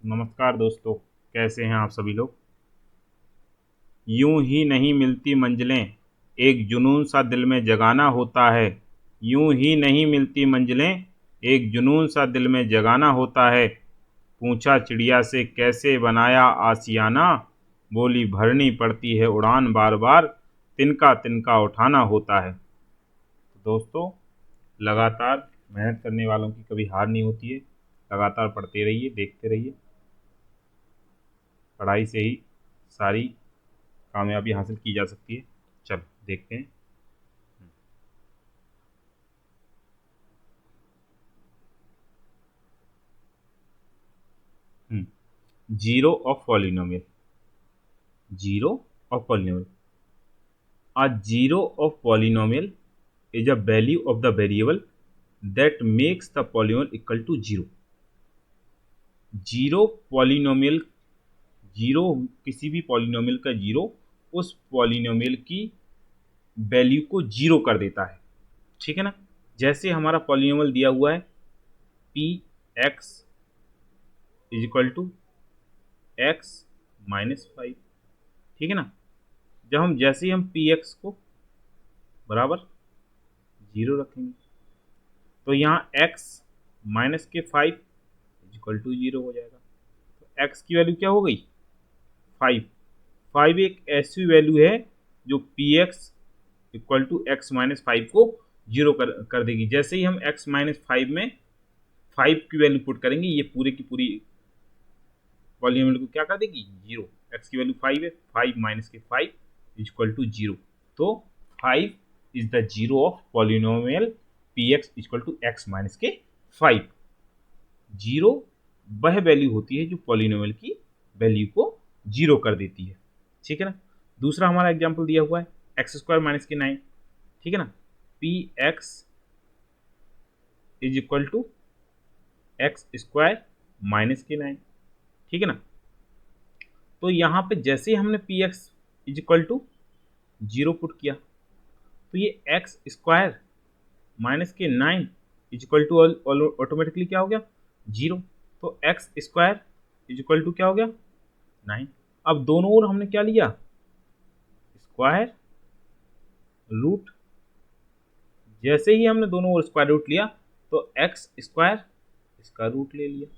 नमस्कार दोस्तों, कैसे हैं आप सभी लोग। यूं ही नहीं मिलती मंजिलें, एक जुनून सा दिल में जगाना होता है। यूं ही नहीं मिलती मंजिलें, एक जुनून सा दिल में जगाना होता है। पूछा चिड़िया से कैसे बनाया आसियाना, बोली भरनी पड़ती है उड़ान बार बार, तिनका तिनका उठाना होता है। तो दोस्तों, लगातार मेहनत करने वालों की कभी हार नहीं होती है। लगातार पढ़ते रहिए, देखते रहिए। पढ़ाई से ही सारी कामयाबी हासिल की जा सकती है। चलो देखते हैं। Zero of polynomial. Zero of polynomial. A zero of polynomial is a value of the variable that makes the polynomial equal to zero. Zero polynomial, zero किसी भी पॉलिनोमियल का जीरो उस पॉलिनोमियल की वैल्यू को जीरो कर देता है। ठीक है ना। जैसे हमारा पॉलिनोमियल दिया हुआ है p x is equal to x -5। ठीक है ना। जब हम जैसे ही हम पी एक्स को बराबर जीरो रखेंगे तो यहाँ x -5 is equal to zero हो जाएगा। तो x की वैल्यू क्या हो गई 5। 5 एक ऐसी वैल्यू है जो p x equal to x -5 को जीरो कर देगी। जैसे ही हम x -5 में 5 की वैल्यू पुट करेंगे, ये पूरे की पूरी पॉलिनोमियल को क्या कर देगी जीरो। x की वैल्यू 5 है, 5 माइनस के 5 इज इक्वल टू जीरो। तो 5 is the zero of polynomial p x equal to x minus के 5। जीरो वह वैल्यू होती है जो पॉलिनोमियल की वैल्यू को जीरो कर देती है। ठीक है ना। दूसरा हमारा एग्जांपल दिया हुआ है एक्स स्क्वायर माइनस के 9। ठीक है ना। P x is equal to x square minus के 9। ठीक है ना। तो यहाँ पे जैसे ही हमने p x is equal to zero put किया तो ये एक्स स्क्वायर माइनस के 9 इज इक्वल टू ऑटोमेटिकली क्या हो गया जीरो। तो x square is equal to क्या हो गया 9। अब दोनों ओर हमने क्या लिया स्क्वायर रूट। जैसे ही हमने दोनों ओर स्क्वायर रूट लिया तो एक्स स्क्वायर इसका रूट ले लिया,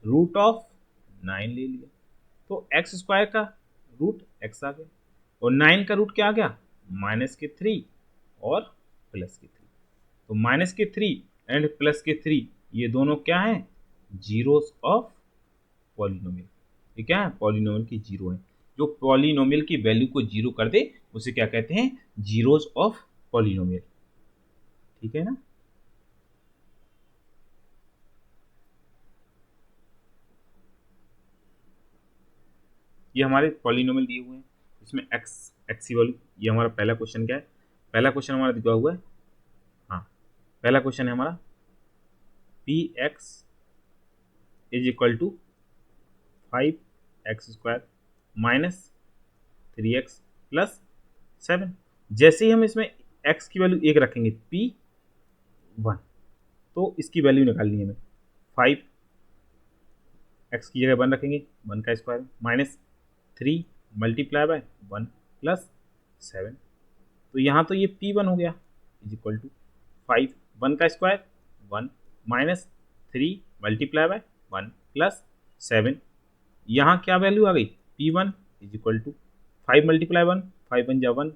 रूट ऑफ 9 ले लिया। तो एक्स स्क्वायर का रूट एक्स आ गया और 9 का रूट क्या आ गया -3 और +3। तो -3 एंड +3 ये दोनों क्या हैं जीरोस ऑफ पॉलिनोमियल। ये क्या है पॉलिनोमियल की जीरो है। जो पॉलिनोमियल की वैल्यू को जीरो कर दे उसे क्या कहते हैं जीरोस ऑफ पॉलिनोमियल। ठीक है ना। ये हमारे पॉलिनोमियल दिए हुए हैं, इसमें एक्स की वैल्यू। ये हमारा पहला क्वेश्चन क्या है, पहला क्वेश्चन हमारा दिया हुआ है। हाँ, पहला क्वेश्चन है हमारा p x is equal to 5x square -3x + 7। जैसे ही हम इसमें x की वैल्यू 1 रखेंगे p1, तो इसकी वैल्यू निकालनी है हमें। 5 x की जगह 1 रखेंगे, 1 का स्क्वायर -3 मल्टीप्लाई बाय 1 + 7। तो यहाँ तो ये p1 हो गया इज इक्वल टू 5 1 का स्क्वायर 1 -3 मल्टीप्लाई बाय 1 + 7। यहाँ क्या वैल्यू आ गई p1 is equal to 5 multiply 1 5 बन जा 1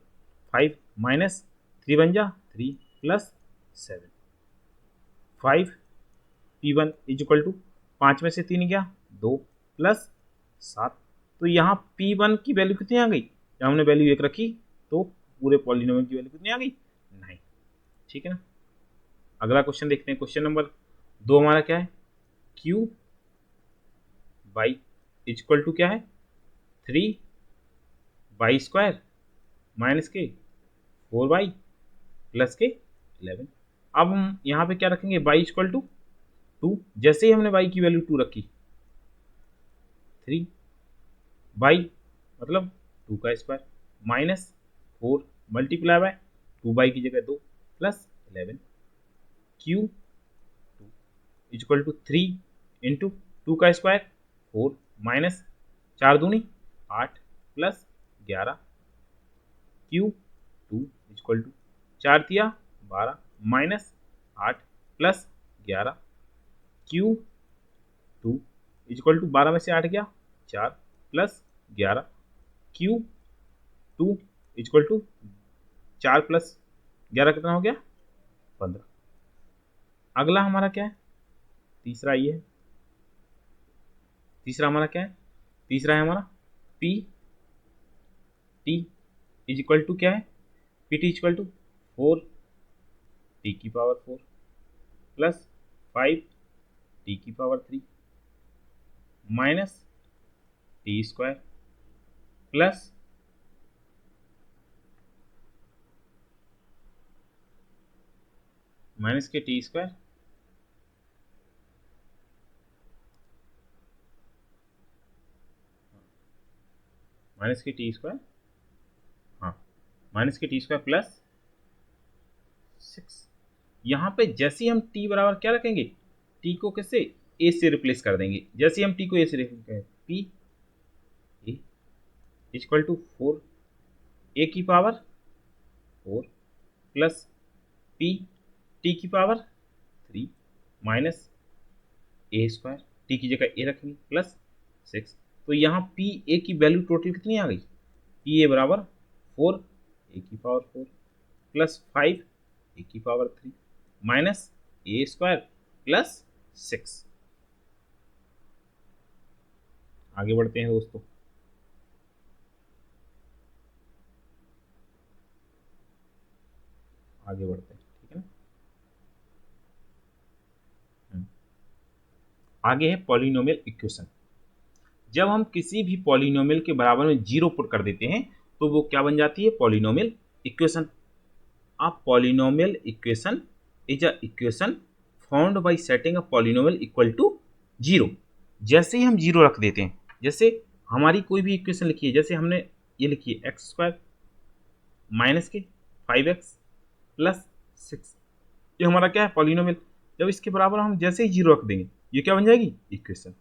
5 -3 बन जा 3 + 7। 5 p1 इज इक्वल टू 5 में से 3 गया 2 + 7। तो यहाँ p1 की वैल्यू कितनी आ गई, जब हमने वैल्यू 1 रखी तो पूरे पॉलिनोमियल की वैल्यू कितनी आ गई 9। ठीक है ना। अगला क्वेश्चन देखते हैं। क्वेश्चन नंबर 2 हमारा क्या है q by is equal to क्या है 3y स्क्वायर माइनस के 4y प्लस के 11। अब हम यहाँ पे क्या रखेंगे y इक्वल टू 2। जैसे ही हमने y की वैल्यू 2 रखी 3y मतलब 2 का स्क्वायर -4 मल्टीप्लाई बाय 2y की जगह 2 plus 11 q 2 is equal to 3 into 2 का स्क्वायर 4 माइनस 4 दूनी 8 प्लस 11 क्यू 2 इक्वल टू 4 दिया 12 minus 8 plus 11 q 2 equal to 12 में से 8 गया 4 plus 11 q 2 equal to 4 plus 11 कितना हो गया 15। अगला हमारा क्या है, तीसरा ये है, तीसरा हमारा क्या है, तीसरा है हमारा p t is equal to क्या है, p t equal to 4 t की पावर 4 प्लस 5 टी की power 3 minus t square plus minus के टी स्क्वायर माइनस के टी स्क्वायर, हाँ माइनस के टी स्क्वायर प्लस 6। यहाँ पे जैसे ही हम t बराबर क्या रखेंगे, t को कैसे a से रिप्लेस कर देंगे, जैसे ही हम t को a से रिप्लेस करें p a equal to 4 a की पावर 4 प्लस p t की power 3 minus a square, t की जगह a रखेंगे प्लस 6। तो यहाँ p a की वैल्यू टोटल कितनी आ गई, p a बराबर 4 a की पावर 4 प्लस 5 a की power 3 minus a square plus 6। आगे बढ़ते हैं दोस्तों, आगे बढ़ते हैं, ठीक है ना। आगे है पॉलिनोमियल इक्वेशन। जब हम किसी भी पॉलिनोमियल के बराबर में 0 पुट कर देते हैं तो वो क्या बन जाती है, polynomial equation. A polynomial equation is a equation found by setting a polynomial equal to 0। जैसे ही हम 0 रख देते हैं, जैसे हमारी कोई भी इक्वेशन लिखी है, जैसे हमने ये लिखी है एक्स स्क्वायर माइनस के 5x प्लस 6, ये हमारा क्या है, पॉलिनोमियल। जब इसके बराबर हम जैसे ही 0 रख देंगे ये क्या बन जाएगी, इक्वेशन।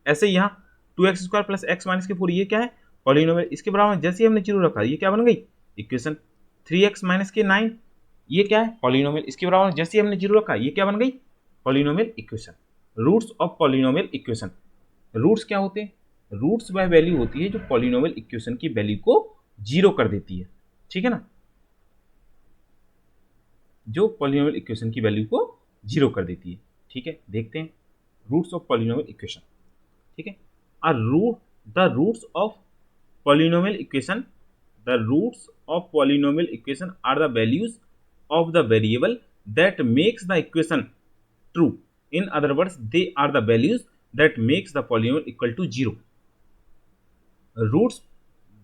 ऐसे ही यहाँ 2x square plus x minus के 4 ये क्या है, पॉलिनोमियल। इसके बराबर जैसे ही हमने 0 रखा ये क्या बन गई, इक्वेशन। 3x माइनस के 9 ये क्या है, पॉलिनोमियल। इसके बराबर जैसे ही हमने 0 रखा ये क्या बन गई, polynomial equation. Roots of polynomial equation, roots क्या होते हैं, रूट्स वह वैल्यू होती है जो पॉलिनोमियल इक्वेशन की वैल्यू को 0 कर देती है, ठीक है ना, जो पॉलिनोमियल इक्वेशन की वैल्यू को 0 कर देती है, ठीक है। देखते हैं रूट्स ऑफ पॉलिनोमियल इक्वेशन, ठीक है। The roots of polynomial equation, the roots of polynomial equation are the values of the variable that makes the equation true. In other words, they are the values that makes the polynomial equal to 0। Roots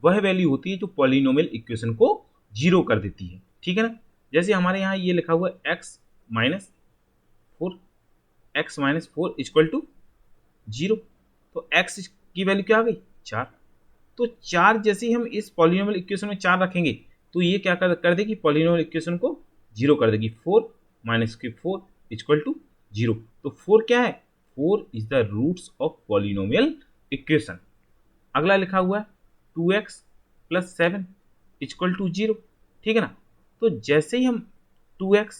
वह value होती है जो polynomial equation को 0 कर देती है, ठीक है ना। जैसे हमारे यहाँ ये लिखा हुआ है x माइनस 4 इक्वल टू 0, तो x की वैल्यू क्या आ गई, 4। तो 4 जैसे ही हम इस पॉलिनोमियल इक्वेशन में 4 रखेंगे तो ये क्या कर देगी, पॉलिनोमियल इक्वेशन को 0 कर देगी। 4 माइनस के 4 इक्वल टू 0। तो 4 क्या है, 4 is the roots of polynomial equation. अगला लिखा हुआ है 2x प्लस 7 इक्वल टू 0, ठीक है ना। तो जैसे ही हम 2x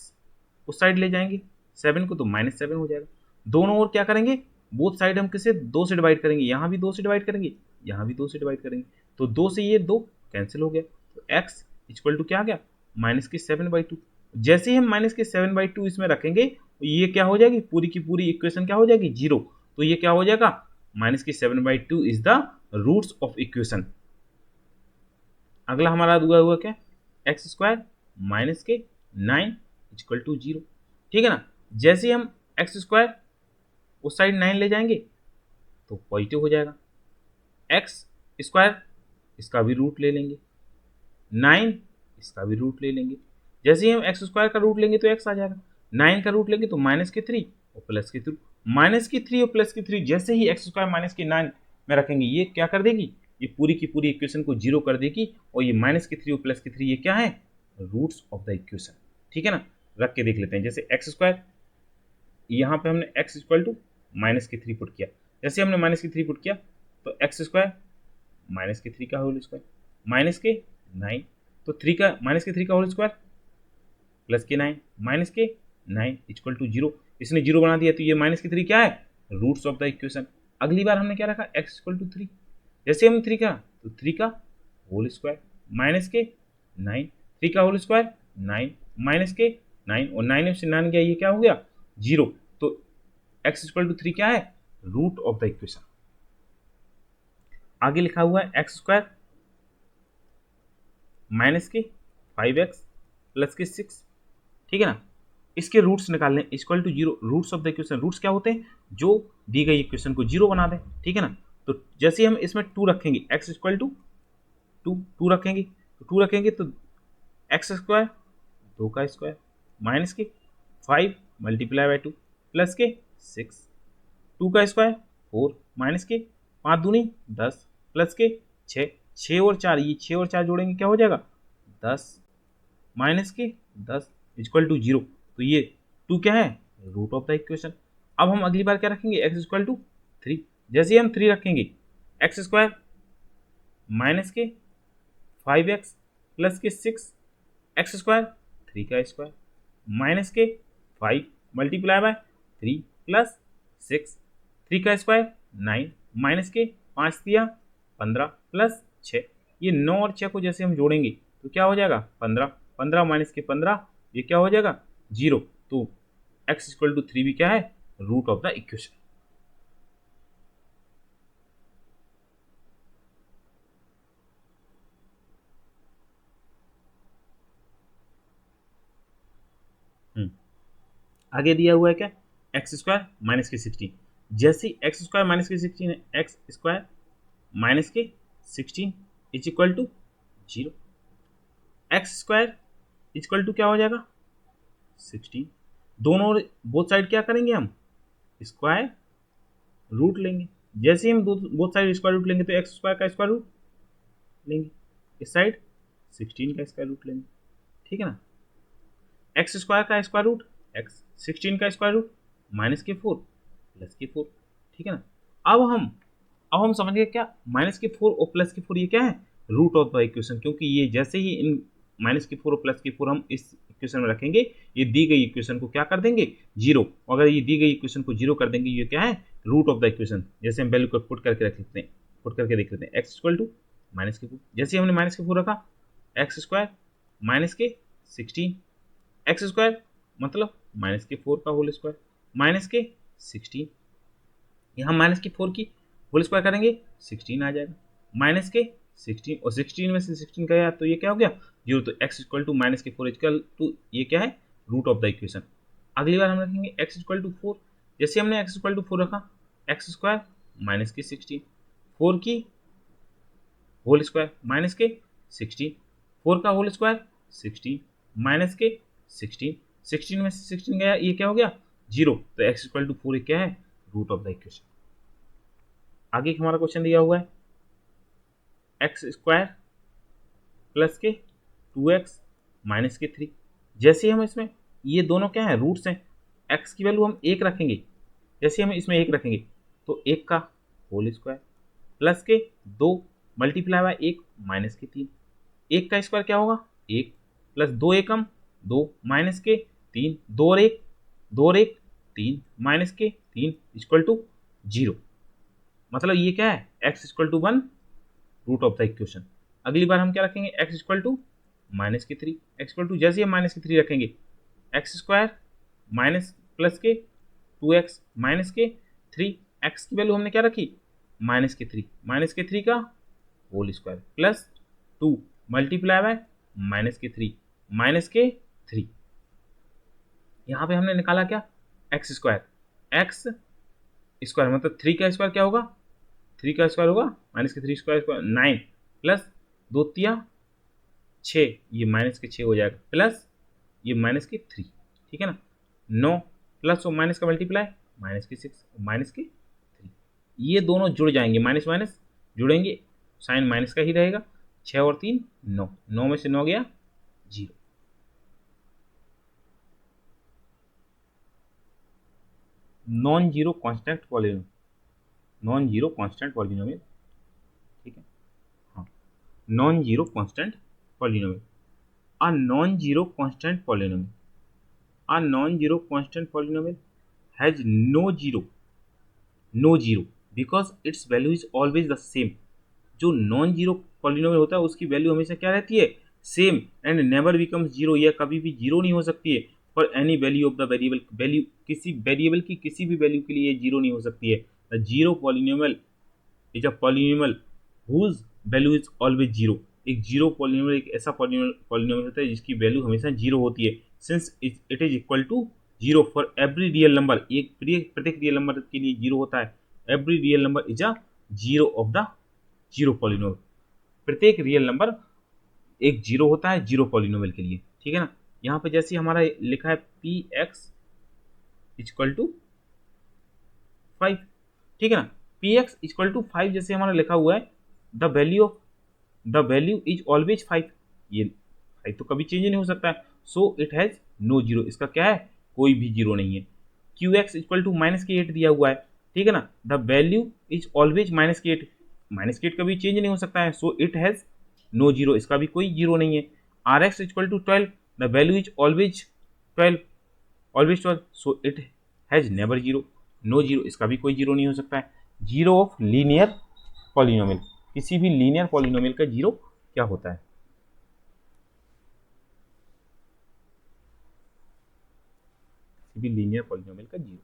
उस साइड ले जाएंगे 7 को तो माइनस 7 हो जाएगा। दोनों ओर क्या करेंगे, बोथ साइड हम किसे 2 से डिवाइड करेंगे, यहाँ भी 2 से डिवाइड करेंगे, यहाँ भी 2 से डिवाइड करेंगे, तो 2 से ये 2 कैंसिल हो गया। तो x इक्वल टू क्या आ गया, माइनस के 7/2। जैसे ही हम माइनस के 7/2 इसमें रखेंगे तो ये क्या हो जाएगी, पूरी की पूरी इक्वेशन क्या हो जाएगी, 0। तो ये क्या हो जाएगा, माइनस के 7/2 is the roots of equation. अगला हमारा हुआ क्या, एक्स स्क्वायर माइनस के 9 इक्वल टू 0, ठीक है ना। जैसे ही हम एक्स स्क्वायर उस साइड 9 ले जाएंगे तो पॉजिटिव हो जाएगा। एक्स स्क्वायर इसका भी रूट ले लेंगे, 9 इसका भी रूट ले लेंगे। जैसे ही हम एक्स स्क्वायर का रूट लेंगे तो एक्स आ जाएगा, 9 का रूट लेंगे तो माइनस के 3 और प्लस के 3, माइनस के 3 और प्लस के 3 जैसे ही एक्स स्क्वायर माइनस के 9 में रखेंगे ये क्या कर देगी, ये पूरी की पूरी इक्वेशन को 0 कर देगी। और ये माइनस के 3 और प्लस के 3 ये क्या है, रूट्स ऑफ द इक्वेशन, ठीक है ना। रख के देख लेते हैं, जैसे एक्स स्क्वायर यहाँ पे हमने एक्स इक्वल टू माइनस के 3 पुट किया, जैसे हमने माइनस के 3 पुट किया तो एक्स स्क्वायर माइनस के 3 का होल स्क्वायर माइनस के 9, तो 3 का माइनस के 3 का होल स्क्वायर प्लस के 9 माइनस के 9 इक्वल टू 0। इसने 0 बना दिया, तो ये माइनस के 3 क्या है, रूट्स ऑफ द इक्वेशन। अगली बार हमने क्या रखा, एक्स इक्वल टू 3, जैसे हमने 3 का तो 3 का होल स्क्वायर माइनस के 9, 3 का होल स्क्वायर 9 माइनस के 9, और 9 से 9 गया, ये क्या हो गया 0। तो एक्स इक्वल टू 3 क्या है, रूट ऑफ द इक्वेशन। आगे लिखा हुआ है एक्स स्क्वायर माइनस के 5x प्लस के 6, ठीक है ना। इसके रूट्स निकालने equal to 0, roots of the equation. Roots क्या होते हैं, जो दी गई इक्वेशन को 0 बना दें, ठीक है ना। तो जैसे हम इसमें 2 रखेंगे, एक्स इक्वल टू 2 रखेंगे, तो 2 रखेंगे तो एक्स स्क्वायर 2 का स्क्वायर माइनस के 5 मल्टीप्लाई बाई 2 प्लस के 6, 2 का स्क्वायर 4 माइनस के 5 दूनी 10 प्लस के 6, 6 और 4, ये 6 और 4 जोड़ेंगे क्या हो जाएगा 10 माइनस के 10 इक्वल टू 0। तो ये 2 क्या है, रूट ऑफ द इक्वेशन। अब हम अगली बार क्या रखेंगे, एक्स इक्वल टू 3, जैसे हम 3 रखेंगे एक्स स्क्वायर माइनस के 5x प्लस के 6 एक्स स्क्वायर 3 का स्क्वायर माइनस के 5 मल्टीप्लाई बाय 3 प्लस 6, 3 का स्क्वायर 9 माइनस के 5 दिया 15 प्लस 6, ये 9 और 6 को जैसे हम जोड़ेंगे तो क्या हो जाएगा 15, 15 माइनस के 15, ये क्या हो जाएगा 0। तो x इक्वल टू 3 भी क्या है, रूट ऑफ द इक्वेशन। आगे दिया हुआ है क्या, एक्स स्क्वायर माइनस के 16, जैसे एक्स स्क्वायर माइनस के 16 है, एक्स स्क्वायर माइनस के 16 is equal to 0, x square equal to क्या हो जाएगा 16, दोनों बोथ साइड क्या करेंगे हम स्क्वायर रूट लेंगे, जैसे ही हम बोथ साइड स्क्वायर रूट लेंगे तो एक्स स्क्वायर का स्क्वायर रूट लेंगे, इस साइड 16 का स्क्वायर रूट लेंगे, ठीक है ना। एक्स स्क्वायर का स्क्वायर रूट एक्स, 16 का स्क्वायर रूट माइनस के 4 प्लस के 4, ठीक है ना। अब हम समझ गए क्या, माइनस के 4 और प्लस के 4 ये क्या है, रूट ऑफ द इक्वेशन, क्योंकि ये जैसे ही इन माइनस के 4 और प्लस के 4 हम इस इक्वेशन में रखेंगे, ये दी गई इक्वेशन को क्या कर देंगे 0, अगर ये दी गई इक्वेशन को 0 कर देंगे, ये क्या है रूट ऑफ द इक्वेशन। जैसे हम वैल्यू को पुट करके रख लेते हैं, पुट करके देख लेते हैं, एक्स इक्वल टू माइनस के 4, जैसे हमने माइनस के 4 रखा, एक्स स्क्वायर माइनस के 16 एक्स स्क्वायर मतलब माइनस के 4 का होल स्क्वायर माइनस के 16, यहाँ माइनस के 4 की होल स्क्वायर करेंगे 16 आ जाएगा, माइनस के 16 और 16 में से 16 गया तो ये क्या हो गया 0। तो x इक्वल टू माइनस के 4 इक्वल टू ये क्या है रूट ऑफ द इक्वेशन। अगली बार हम रखेंगे x इक्वल टू 4, जैसे हमने x इक्वल टू 4 रखा, एक्स स्क्वायर माइनस के 16 4 की होल स्क्वायर माइनस के 16, 4 का होल स्क्वायर 16 माइनस के 16, 16 में से 16 गया, ये क्या हो गया 0। तो x इक्वल टू 4 क्या है रूट ऑफ द इक्वेशन। आगे हमारा क्वेश्चन दिया हुआ है एक्स स्क्वायर प्लस के 2x माइनस के 3, जैसे हम इसमें ये दोनों क्या है रूट्स हैं, x की वैल्यू हम 1 रखेंगे, जैसे हम इसमें 1 रखेंगे तो 1 का होल स्क्वायर प्लस के 2 मल्टीप्लाई बाय 1 माइनस के 3, 1 का स्क्वायर क्या होगा 1 प्लस 2 एकम 2 माइनस के 3, 2 और 1 2 और 1 3 माइनस के 3 इक्वल टू 0, मतलब ये क्या है x equal to 1 root of the equation. अगली बार हम क्या रखेंगे x इक्वल टू माइनस के 3, एक्स इक्वल टू जैसे हम माइनस के 3 रखेंगे एक्स स्क्वायर माइनस प्लस के 2x माइनस के 3, x की वैल्यू हमने क्या रखी माइनस के 3 का whole square plus 2 multiply by minus के 3 माइनस के 3, यहाँ पे हमने निकाला क्या एक्स स्क्वायर, एक्स स्क्वायर मतलब 3 का स्क्वायर क्या होगा 3 का स्क्वायर होगा माइनस के 3 स्क्वायर 9 प्लस 2 तिया 6, ये माइनस के 6 हो जाएगा प्लस ये माइनस के 3, ठीक है ना। 9 प्लस और माइनस का मल्टीप्लाई माइनस के 6 माइनस के 3, ये दोनों जुड़ जाएंगे, माइनस माइनस जुड़ेंगे, साइन माइनस का ही रहेगा, 6 और 3 9, 9 में से 9 गया 0। Non zero constant polynomial, non zero constant polynomial, ठीक है, हाँ, non zero constant polynomial, a non zero constant polynomial, a non zero constant polynomial has no zero because its value is always the same. जो non zero polynomial होता है उसकी value हमेशा क्या रहती है, same, and never becomes zero, यह कभी भी जीरो नहीं हो सकती है for any value of the variable, value किसी वेरिएबल की किसी भी वैल्यू के लिए जीरो नहीं हो सकती है। The zero polynomial is a polynomial whose value is always zero. एक जीरो पॉलिनोमियल एक ऐसा पॉलिनोमियल होता है जिसकी वैल्यू हमेशा जीरो होती है, since it is equal to zero for every real number, एक प्रत्येक रियल नंबर के लिए जीरो होता है। Every real number is a zero of the zero polynomial, प्रत्येक रियल नंबर एक जीरो होता है जीरो पॉलिनोमियल के लिए, ठीक है ना। यहाँ पे जैसे हमारा लिखा है पी एक्स इक्वल टू 5, ठीक है ना, पी एक्स इक्वल टू 5 जैसे हमारा लिखा हुआ है, द वैल्यू इज ऑलवेज 5, ये 5 तो कभी चेंज नहीं हो सकता है, so it has no zero, इसका क्या है, कोई भी जीरो नहीं है। क्यू एक्स इक्वल टू -8 दिया हुआ है, ठीक है ना, द वैल्यू इज ऑलवेज -8, -8 कभी चेंज नहीं हो सकता है, so it has no zero, इसका भी कोई जीरो नहीं है। R x equal to 12, the value is always 12, so it has never zero, no zero, इसका भी कोई जीरो नहीं हो सकता है। जीरो ऑफ लीनियर पॉलिनोमियल, किसी भी लीनियर पॉलिनोमियल का जीरो क्या होता है, किसी भी लीनियर पॉलिनोमियल का zero,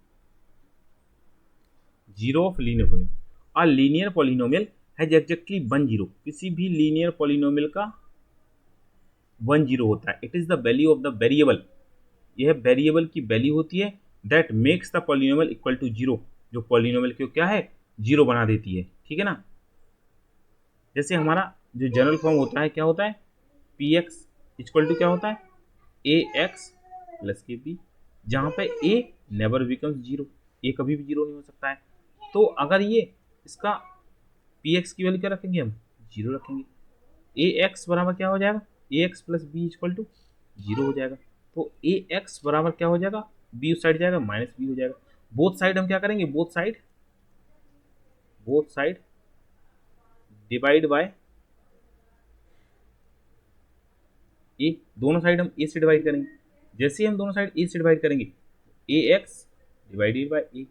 zero of linear polynomial, a linear polynomial has exactly 1 zero, किसी भी लीनियर पॉलिनोमियल का 1 जीरो होता है। It is the value of the variable, यह वेरिएबल की वैल्यू होती है, that makes the polynomial equal to zero, जो पॉलिनोमियल को क्या है, जीरो बना देती है, ठीक है ना। जैसे हमारा जो जनरल फॉर्म होता है क्या होता है, पी एक्स इक्वल टू क्या होता है, ए एक्स प्लस के बी, जहाँ पे ए नेवर बिकम्स जीरो, ए कभी भी जीरो नहीं हो सकता है। तो अगर ये इसका पी एक्स की वैल्यू क्या रखेंगे, हम जीरो रखेंगे, ए एक्स बराबर क्या हो जाएगा, a x plus b equal to zero हो जाएगा। तो ए एक्स बराबर क्या हो जाएगा, बी उस साइड जाएगा माइनस बी हो जाएगा। बोथ साइड हम क्या करेंगे, बोथ साइड डिवाइड बाय ए, दोनों साइड हम ए से डिवाइड करेंगे। जैसे ही हम दोनों साइड ए से डिवाइड करेंगे, a x divided by a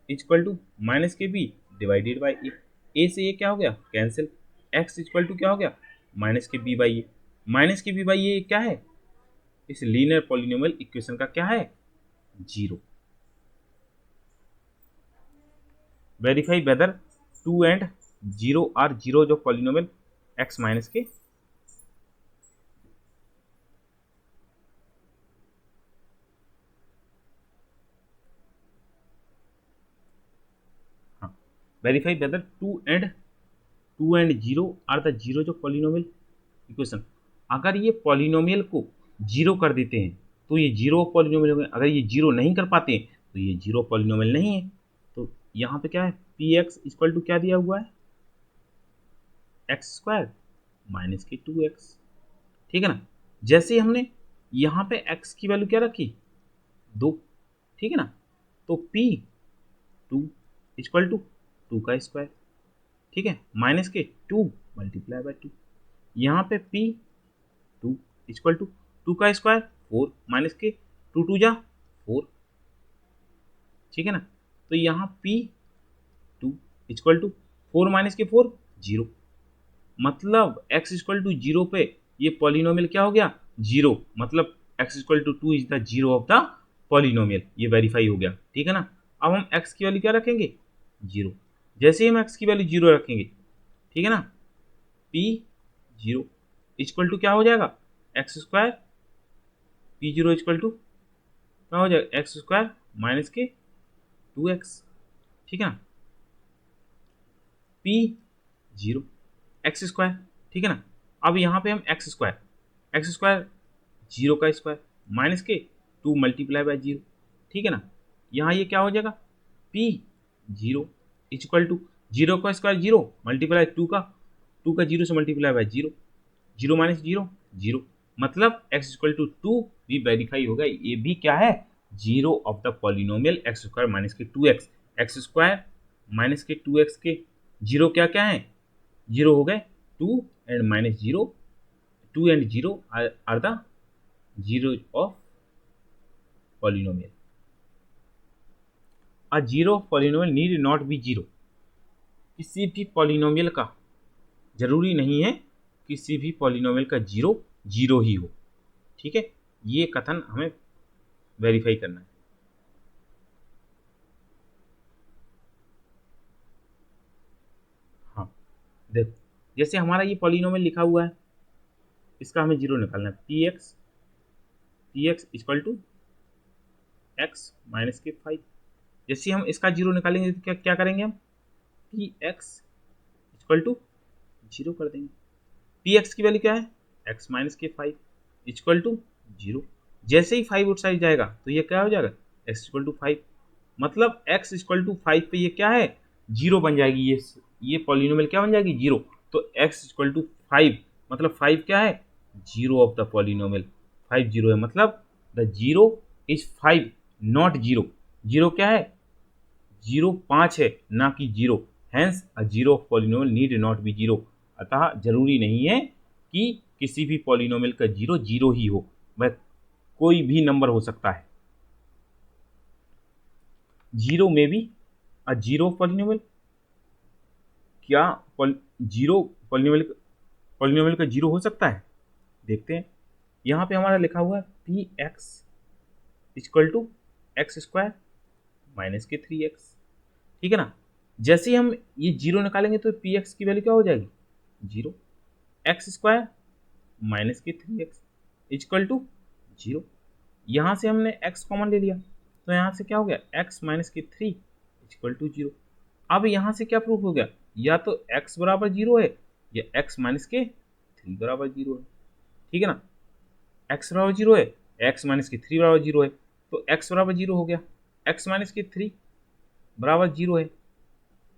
equal to minus के बी डिवाइडेड बाय ए से ए क्या हो गया, कैंसिल, एक्स इक्वल टू क्या हो गया, माइनस के बी बाई ए, माइनस के बी बाई ए क्या है, इस लीनियर पॉलिनोमियल इक्वेशन का क्या है, zero. Verify whether 2 and 0 are zero जो पॉलिनोमियल एक्स माइनस के, हाँ, verify whether 2 and 0 are the zero जो पॉलिनोमियल इक्वेशन, अगर ये पॉलिनोमियल को जीरो कर देते हैं तो ये जीरो पॉलिनोमियल हो गए, अगर ये जीरो नहीं कर पाते तो ये जीरो पॉलिनोमियल नहीं है। तो यहाँ पे क्या है, पी एक्स इक्वल टू क्या दिया हुआ है, एक्स स्क्वायर माइनस के 2x, ठीक है ना। जैसे ही हमने यहाँ पे x की वैल्यू क्या रखी, 2, ठीक है ना, तो p 2 इक्वल टू 2 का स्क्वायर, ठीक है, माइनस के 2 मल्टीप्लाई बाय 2, यहाँ पे p 2 इक्वल टू 2 का स्क्वायर 4 माइनस के 2 2 जा 4, ठीक है ना। तो यहाँ p 2 इक्वल टू 4 माइनस के 4 0, मतलब x इक्वल टू 0 पे ये पॉलिनोमियल क्या हो गया, जीरो, मतलब x equal to 2 is the zero of the polynomial, ये वेरीफाई हो गया, ठीक है ना। अब हम x की वैल्यू क्या रखेंगे, जीरो। जैसे ही हम x की वैल्यू जीरो रखेंगे, ठीक है ना, p जीरो इक्वल टू क्या हो जाएगा, x square, p zero equal to क्या हो जाएगा, एक्स स्क्वायर माइनस के 2x, ठीक है ना, p जीरो एक्स स्क्वायर, ठीक है ना। अब यहाँ पे हम एक्स स्क्वायर जीरो का स्क्वायर माइनस के 2 मल्टीप्लाई बाय जीरो, ठीक है ना। यहाँ ये क्या हो जाएगा, p zero equal to zero का स्क्वायर जीरो मल्टीप्लाई 2 का जीरो से multiply by zero, zero minus zero zero, मतलब x इक्वल टू 2 भी वेरीफाई होगा, ये भी क्या है, zero of the polynomial x square minus के 2x, एक्स स्क्वायर माइनस के 2x के जीरो क्या क्या है, जीरो हो गए, 2 and minus zero, 2 and zero are the zero of polynomial. A zero of polynomial need not be zero. किसी भी पॉलिनोमियल का जरूरी नहीं है किसी भी पॉलिनोमियल का जीरो जीरो ही हो, ठीक है, ये कथन हमें वेरीफाई करना है। हाँ देखो, जैसे हमारा ये पॉलिनोमियल लिखा हुआ है, इसका हमें जीरो निकालना है, p x equal to x minus के 5। जैसे हम इसका जीरो निकालेंगे तो क्या क्या करेंगे हम, p x equal to zero कर देंगे। पी एक्स की वैल्यू क्या है, एक्स माइनस के 5 इक्वल टू जीरो। जैसे ही 5 उठ साइड जाएगा तो ये क्या हो जाएगा, एक्स इक्वल टू 5, मतलब एक्स इक्वल टू 5 पे ये क्या है, जीरो बन जाएगी, ये पॉलिनोमियल क्या बन जाएगी, जीरो। तो एक्स इक्वल टू 5 मतलब 5 क्या है, zero of the polynomial. 5 zero है, मतलब the zero is 5 not zero. Zero क्या है, जीरो 5 है ना कि zero, hence a zero of polynomial need not be zero. अतः जरूरी नहीं है कि किसी भी पॉलिनोमियल का जीरो जीरो ही हो, वह कोई भी नंबर हो सकता है। जीरो में भी अ जीरो पॉलिनोमियल, क्या जीरो पॉलिनोमियल का जीरो हो सकता है, देखते हैं। यहाँ पे हमारा लिखा हुआ है p x equal to x square minus के 3x, ठीक है ना। जैसे ही हम ये जीरो निकालेंगे तो पी एक्स की वैल्यू क्या हो जाएगी, जीरो, एक्स स्क्वायर माइनस के 3x इक्वल टू जीरो। यहाँ से हमने x कॉमन ले लिया तो यहाँ से क्या हो गया, x माइनस के 3 इक्वल टू जीरो। अब यहाँ से क्या प्रूफ हो गया, या तो x बराबर जीरो है या x माइनस के 3 बराबर जीरो है, ठीक है ना। x बराबर जीरो है, x माइनस के 3 बराबर जीरो है, तो x बराबर जीरो हो गया, x माइनस के 3 बराबर जीरो है,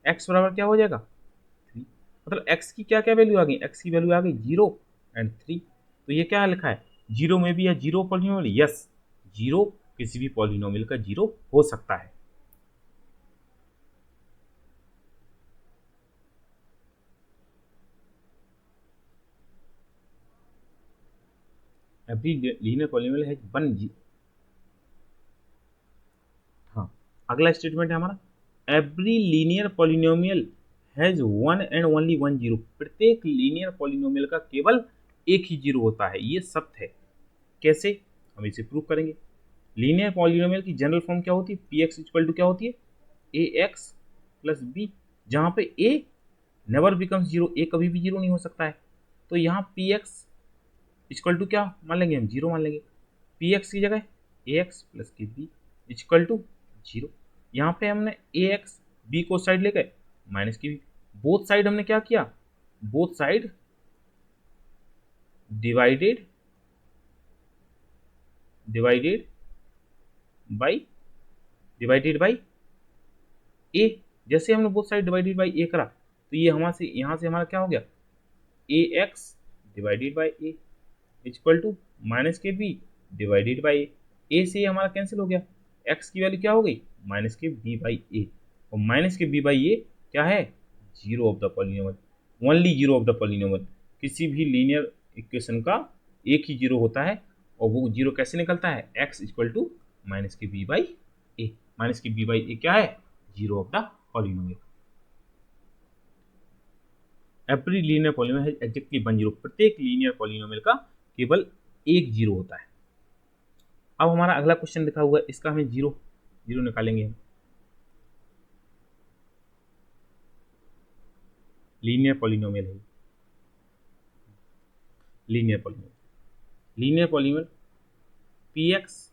x बराबर क्या हो जाएगा 3, मतलब x की क्या क्या वैल्यू आ गई, x की वैल्यू आ गई जीरो एंड 3। तो ये क्या लिखा है, जीरो में भी या जीरो पॉलिनोमियल, यस, जीरो किसी भी पॉलिनोमियल का जीरो हो सकता है। Every linear polynomial has one जी, हाँ, अगला स्टेटमेंट है हमारा, every linear polynomial has one and only one zero. प्रत्येक लीनियर पॉलिनोमियल का केवल एक ही जीरो होता है, ये सत्य है। कैसे, हम इसे प्रूव करेंगे। लीनियर पॉलिनोमियल की जनरल फॉर्म क्या होती है, पी एक्स इक्वल टू क्या होती है, ए एक्स प्लस बी, जहाँ पे ए नेवर बिकम्स जीरो, ए कभी भी जीरो नहीं हो सकता है। तो यहाँ पी एक्स इक्वल टू क्या मान लेंगे, हम जीरो मान लेंगे। पी एक्स की जगह ए एक्स प्लस के बी इक्वल टू जीरो। यहाँ पे हमने ए एक्स बी को साइड ले गए, माइनस की बी, बोथ साइड हमने क्या किया, both side divided divided by a. जैसे हमने both side divided by a करा तो ये यहाँ से हमारा क्या हो गया, a x divided by a equal to minus के बी डिवाइडेड बाई ए से हमारा कैंसिल हो गया, एक्स की वैल्यू क्या हो गई, माइनस के बी बाई ए, और माइनस के बी बाई ए क्या है, zero of the polynomial, only zero of the polynomial. किसी भी लीनियर इक्वेशन का एक ही जीरो होता है, और वो जीरो कैसे निकलता है, एक्स इक्वल टू माइनस के बी बाई ए। माइनस के बी बाई ए क्या है, zero of the polynomial. Every linear polynomial has exactly one zero. प्रत्येक लीनियर पॉलिनोमियल का केवल एक जीरो होता है। अब हमारा अगला क्वेश्चन लिखा हुआ है, इसका हमें जीरो जीरो निकालेंगे हम। लीनियर पॉलिनोमियल है, linear polynomial p x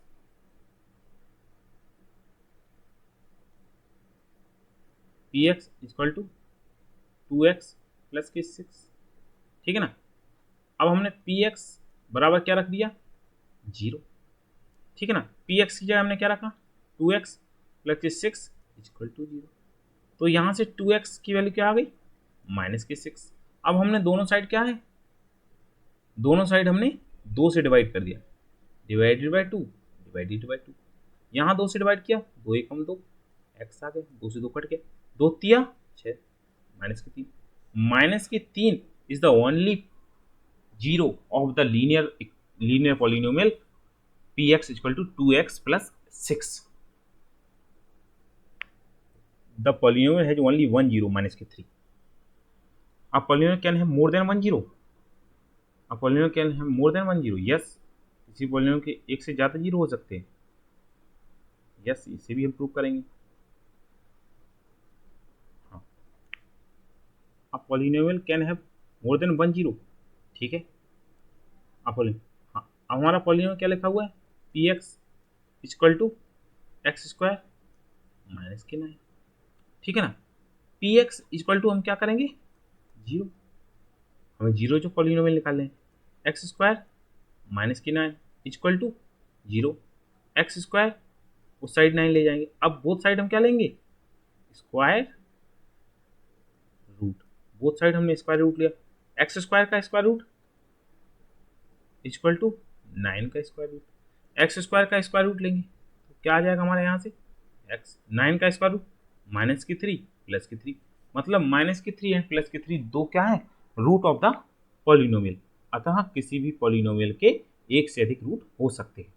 equal to 2x plus के 6, ठीक है ना। अब हमने पी एक्स बराबर क्या रख दिया, जीरो, ठीक है ना। पी एक्स की जगह हमने क्या रखा, 2x प्लस के 6 इक्वल टू जीरो। तो यहाँ से 2x की वैल्यू क्या आ गई, माइनस के 6। अब हमने दोनों साइड क्या है, दोनों साइड हमने 2 से डिवाइड कर दिया, डिवाइडेड बाई 2 डिवाइडेड बाई 2। यहाँ 2 से डिवाइड किया, 2 एकम 2, एक्स आ गया, 2 से 2 कट गया, 2 तिया 6, -3 is the only zero of the linear polynomial p x equal to 2x plus 6. The polynomial has only one zero -3. A polynomial can have more than one zero. A polynomial can have more than one zero. Yes. किसी polynomial के एक से ज्यादा zero हो सकते हैं. Yes, इसे भी हम प्रूव करेंगे. हाँ, A polynomial can have more than one zero. ठीक है. हाँ, हमारा पॉलिनोमियल क्या लिखा हुआ है? P x equal to x square -9. ठीक है ना. पी एक्स इक्वल टू हम क्या करेंगे? जीरो. हमें जीरो जो पॉलिनोमियल निकालने हैं. X square -9 equal to zero. X square उस साइड 9 ले जाएंगे. अब बोथ साइड हम क्या लेंगे? Square root. बोथ साइड हमने स्क्वायर रूट लिया. एक्स स्क्वायर का स्क्वायर रूट इक्वल टू 9 का स्क्वायर रूट. एक्स स्क्वायर का स्क्वायर रूट लेंगे तो क्या आ जाएगा हमारे यहाँ से? एक्स 9 का स्क्वायर रूट -3 प्लस 3. मतलब -3 एंड प्लस 3 दो क्या है? Root of the polynomial. अतः किसी भी पॉलिनोमियल के एक से अधिक रूट हो सकते हैं.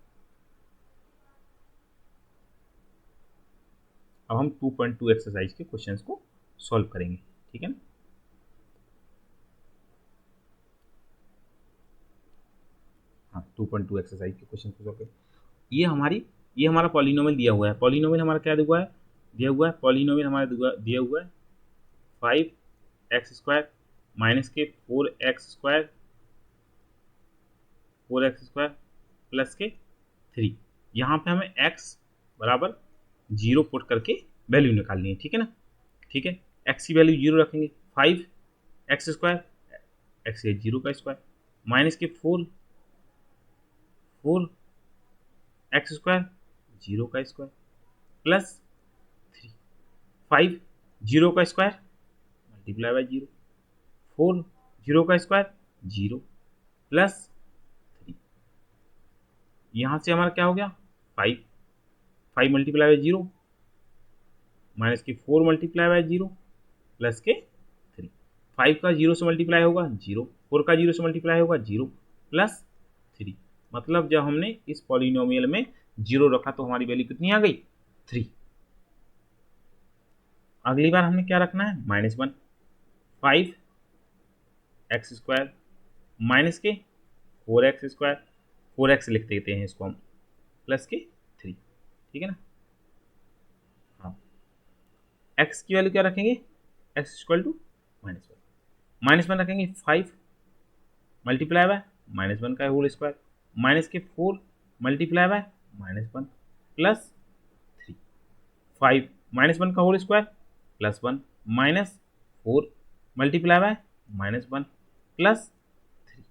अब हम 2.2 एक्सरसाइज के क्वेश्चंस को सॉल्व करेंगे. ठीक है ना. हाँ, 2.2 एक्सरसाइज के क्वेश्चन को सॉल्व करें. ये हमारा पॉलिनोमियल दिया हुआ है. पॉलिनोमियल हमारा क्या दिया हुआ है? पॉलिनोमियल हमारा दिया हुआ है 5x स्क्वायर माइनस के 4x स्क्वायर प्लस के 3. यहाँ पे हमें x बराबर 0 पुट करके वैल्यू निकालनी है. ठीक है ना. ठीक है. x की वैल्यू 0 रखेंगे. 5x स्क्वायर, x है 0 का स्क्वायर, माइनस के 4x स्क्वायर 0 का स्क्वायर प्लस 3. 5 0 का स्क्वायर मल्टीप्लाई बाय 0, 4 0 का स्क्वायर 0 प्लस 3. यहाँ से हमारा क्या हो गया? 5 मल्टीप्लाई बाय 0 माइनस के 4 मल्टीप्लाई बाय 0 प्लस के 3. 5 का 0 से मल्टीप्लाई होगा 0, 4 का 0 से मल्टीप्लाई होगा 0 प्लस 3. मतलब जब हमने इस पॉलिनोमियल में 0 रखा तो हमारी वैल्यू कितनी आ गई? 3. अगली बार हमने क्या रखना है? -1. 5x स्क्वायर माइनस के 4x स्क्वायर, 4x लिख देते हैं इसको हम, प्लस के 3. ठीक है ना. हाँ, x की वैल्यू क्या रखेंगे? x इक्वल टू -1 रखेंगे. 5 मल्टीप्लाई बाय -1 का होल स्क्वायर माइनस के 4 मल्टीप्लाई बाय -1 प्लस 3. 5 -1 का whole square plus 1 minus 4 multiply by -1 plus 3.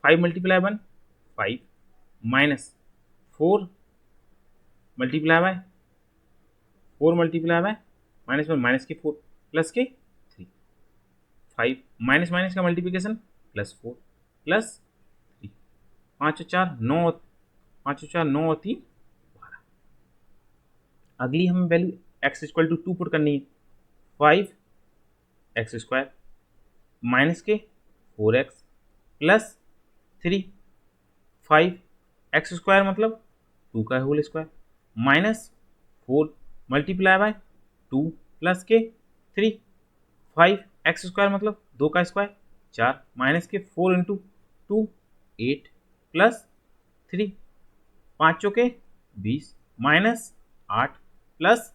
5 multiply 1 5 minus 4 multiply by -1 minus के 4 प्लस के 3. 5 माइनस माइनस का मल्टीप्लिकेशन प्लस 4 प्लस 3. 5 और 4 9, 5 और 4 9 और 3 12. अगली हमें value x equal to 2 put करनी है. 5x स्क्वायर माइनस के 4x प्लस 3. 5x स्क्वायर मतलब 2 का whole square minus 4 multiply by 2 plus के 3. 5x स्क्वायर मतलब 2 का स्क्वायर 4 माइनस के 4 इंटू 2 8 प्लस 3. 5 चौके 20 माइनस 8 प्लस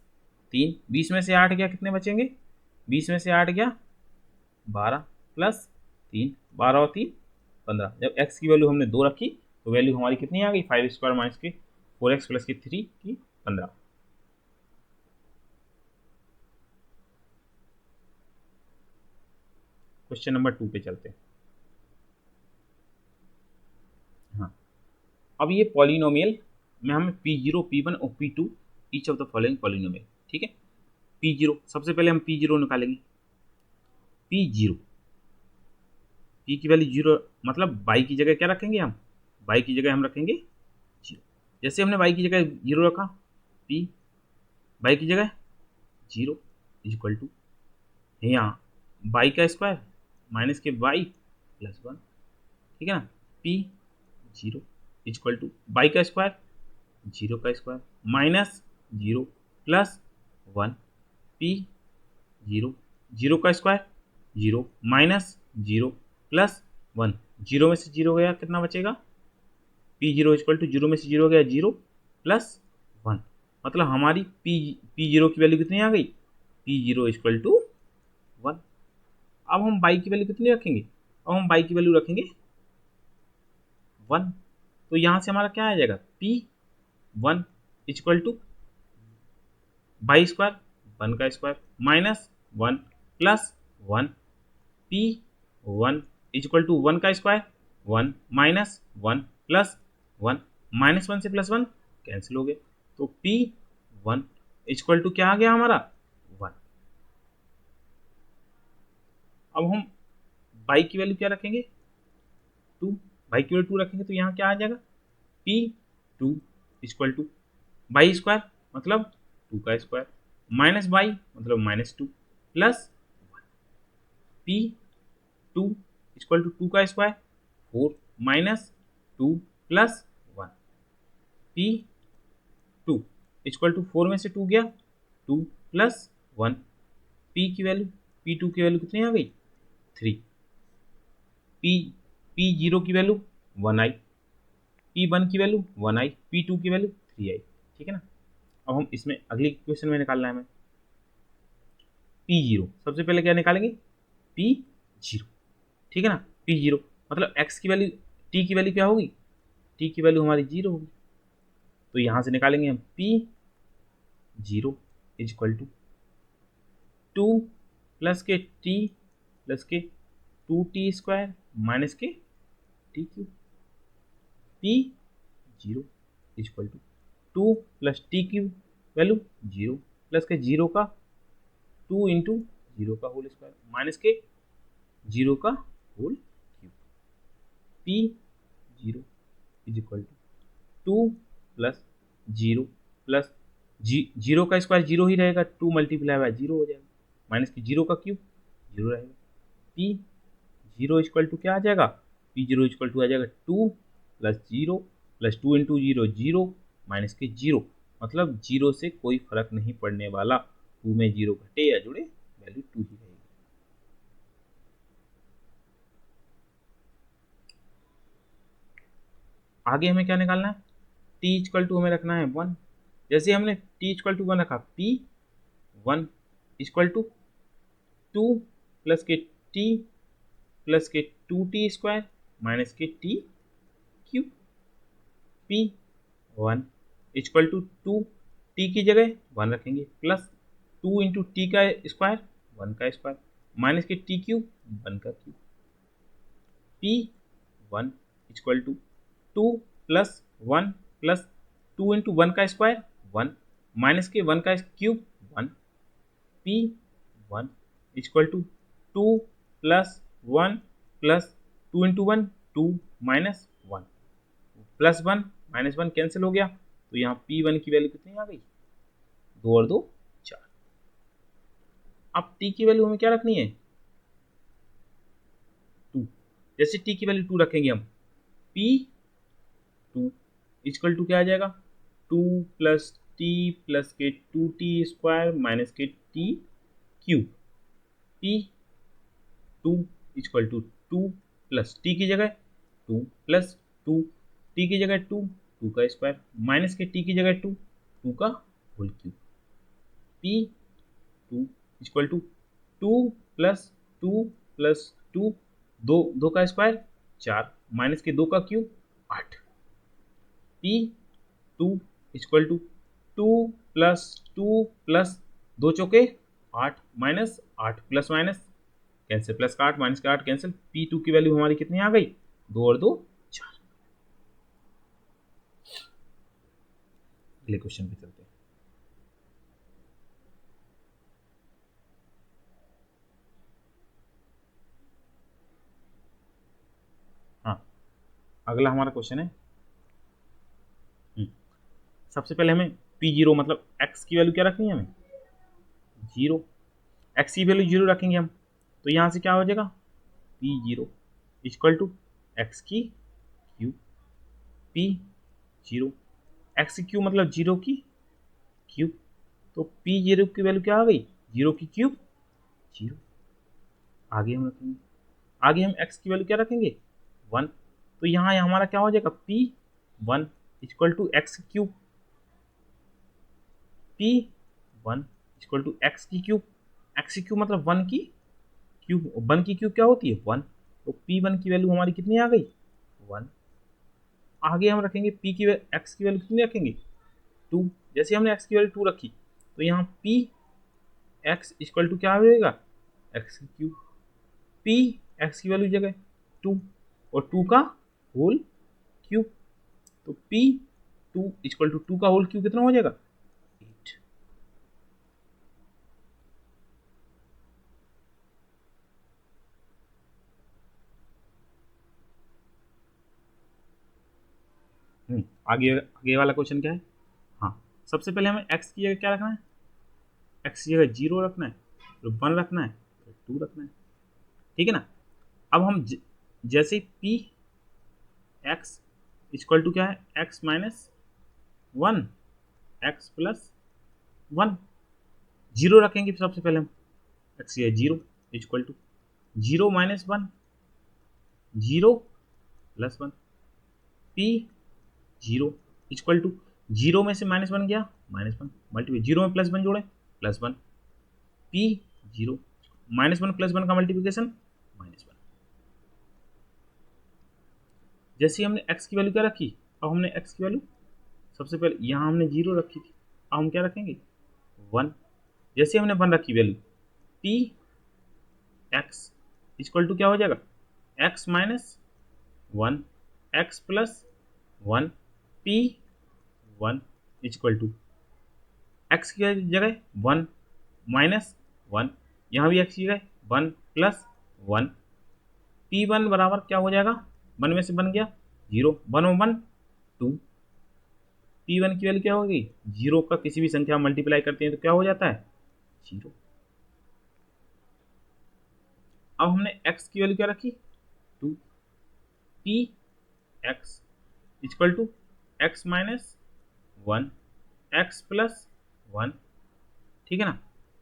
3. 20 में से 8 गया, कितने बचेंगे? 20 में से 8 गया 12 प्लस 3, 12 और 3 15. जब x की वैल्यू हमने 2 रखी तो वैल्यू हमारी कितनी आ गई? 5 स्क्वायर माइनस के 4x प्लस के 3 की 15. क्वेश्चन नंबर 2 पे चलते हैं. हाँ, अब ये पॉलिनोमियल में हमें P0, P1 और P2 each of the following polynomial. ठीक है. P0 सबसे पहले हम P0 निकालेंगे. P0 P की वैल्यू 0 मतलब y की जगह क्या रखेंगे हम? y की जगह हम रखेंगे 0. जैसे हमने y की जगह 0 रखा, P बाई की जगह 0 इज इक्वल टू यहाँ बाई का स्क्वायर माइनस के बाई प्लस 1, ठीक है ना। P 0 is equal to by का स्क्वायर 0 का स्क्वायर माइनस 0 प्लस 1, पी 0 0 का स्क्वायर 0 माइनस 0 प्लस 1, 0 में से 0 गया कितना बचेगा, पी 0 इक्वल टू 0 में से 0 गया 0 प्लस 1, मतलब हमारी पी 0 की वैल्यू कितनी आ गई, पी 0 इक्वल टू 1। अब हम बाई की वैल्यू कितनी रखेंगे, अब हम बाई की वैल्यू रखेंगे 1, तो यहाँ से हमारा क्या आ जाएगा, p 1 equal to by square 1 का square minus 1 plus 1, p 1 equal to 1 का स्क्वायर 1 माइनस 1 प्लस 1, माइनस 1 से प्लस 1 कैंसिल हो गया, तो पी 1 इक्वल टू क्या आ गया हमारा 1। अब हम बाई की वैल्यू क्या रखेंगे 2, बाई की वैल्यू 2 रखेंगे तो यहाँ क्या आ जाएगा, p 2 equal to by square मतलब 2 का स्क्वायर माइनस बाई मतलब minus 2 plus p 2 equal to 2 का square 4 minus 2 plus 1, p 2 equal to 4 में से 2 गया 2 प्लस 1, पी की वैल्यू P2 की वैल्यू कितनी आ गई 3, P0 की वैल्यू 1 आई, P1 की वैल्यू 1 आई, P2 की वैल्यू 3 आई, ठीक है ना। अब हम इसमें अगले क्वेश्चन में निकालना है हमें P0, सबसे पहले क्या निकालेंगे P0, ठीक है ना। P0 मतलब x की वैल्यू, t की वैल्यू क्या होगी, t की वैल्यू हमारी 0 होगी, तो यहां से निकालेंगे हम P0 is equal to 2 plus के t प्लस के 2t स्क्वायर माइनस के t cube, P0 is equal to 2 plus t cube value 0 plus के 0 का 2 इंटू 0 का होल स्क्वायर माइनस के 0 का whole cube, P0 is equal to 2 plus 0 plus 0 का square 0 ही रहेगा, 2 मल्टीप्लाई बाय 0 हो जाएगा माइनस की 0 का क्यूब 0 रहेगा, P0 इक्वल टू क्या आ जाएगा, P0 इक्वल टू आ जाएगा 2 प्लस 0 प्लस 2 इंटू 0 0 माइनस के 0, मतलब 0 से कोई फर्क नहीं पड़ने वाला, 2 में 0 घटे या जुड़े वैल्यू 2 ही रहेगी। आगे हमें क्या निकालना है, t इक्वल टू हमें रखना है 1, जैसे हमने t इक्वल टू 1 रखा, P1 इक्वल टू 2 प्लस के t प्लस के 2t स्क्वायर माइनस के t cube, P1 equal to 2, t की जगह 1 रखेंगे प्लस 2 इंटू टी का स्क्वायर 1 का स्क्वायर माइनस के t क्यूब 1 का cube, P1 equal to 2 plus 1 plus 2 into 1 का स्क्वायर 1 माइनस के 1 का cube 1, P1 equal to 2 plus 1 plus 2 into 1 2 minus 1 plus 1 minus 1 cancel हो गया, तो यहाँ P1 की वैल्यू कितनी आ गई 2 और 2 4। अब t की वैल्यू हमें क्या रखनी है 2, जैसे t की वैल्यू 2 रखेंगे हम, P2 इक्वल टू क्या आ जाएगा 2 प्लस टी प्लस के 2t स्क्वायर माइनस के t cube, P2 equal to 2 plus t की जगह 2 प्लस 2 टी की जगह 2 2 का स्क्वायर माइनस के टी की जगह 2 2 का whole cube, P2 equal to 2 plus 2 plus 2 2 का स्क्वायर 4 माइनस के 2 का cube 8, P2 equal to 2 plus 2 plus 2 चौके 8 minus 8 plus minus cancel, plus का 8 माइनस का 8 कैंसिल, P2 की वैल्यू हमारी कितनी आ गई 2 और 2 4। अगले क्वेश्चन पे चलते हैं। हाँ, अगला हमारा क्वेश्चन है, सबसे पहले हमें P0 मतलब x की वैल्यू क्या रखनी है हमें, 0, x की वैल्यू 0 रखेंगे हम, तो यहाँ से क्या हो जाएगा, P0 इक्वल टू एक्स की क्यूब, P0 एक्स की क्यूब मतलब 0 की क्यूब, तो P0 की वैल्यू क्या आ गई, 0 की क्यूब 0। आगे हम रखेंगे, आगे हम x की वैल्यू क्या रखेंगे, 1, तो यहाँ हमारा क्या हो जाएगा, P1 equal to x cube, P1 equal to x की क्यूब, एक्स की क्यूब मतलब 1 की क्यूब, 1 की क्यूब क्या होती है 1, तो P1 की वैल्यू हमारी कितनी आ गई 1। आगे हम रखेंगे P की x की वैल्यू कितनी रखेंगे 2, जैसे हमने x की वैल्यू 2 रखी तो यहाँ P x इक्वल टू क्या रहेगा, एक्स की क्यूब, P x की वैल्यू जगह 2 और 2 का होल क्यूब, तो P2 इक्वल टू 2 का होल क्यूब कितना हो जाएगा 8। आगे आगे वाला क्वेश्चन क्या है, हाँ सबसे पहले हमें x की जगह क्या रखना है, x की जगह 0 रखना है, फिर 1 रखना है, फिर 2 रखना है, ठीक है ना। अब हम जैसे पी एक्स इक्वल टू क्या है, एक्स माइनस 1, एक्स प्लस 1, 0 रखेंगे सबसे पहले हम, एक्स की 0 equal to 0 minus 1, 0 plus 1, p 0 equal to 0 में से -1 गया -1 मल्टीप्लाई 0 में +1 जोड़े +1, पी 0 -1 + 1 का मल्टीप्लिकेशन -1। जैसे हमने x की वैल्यू क्या रखी, अब हमने x की वैल्यू सबसे पहले यहाँ हमने 0 रखी थी, अब हम क्या रखेंगे 1, जैसे हमने 1 रखी value p x equal to क्या हो जाएगा, x minus 1, x plus 1, p 1 equal to x की जगह 1 माइनस 1, यहाँ भी x की जगह 1 प्लस 1, P1 बराबर क्या हो जाएगा, 1 में से बन गया 0, 1 और 1 2, P1 की वैल्यू क्या होगी, 0 का किसी भी संख्या मल्टीप्लाई करते हैं तो क्या हो जाता है 0। अब हमने x की वैल्यू क्या रखी 2, P x equal to x minus 1, x plus 1, ठीक है ना,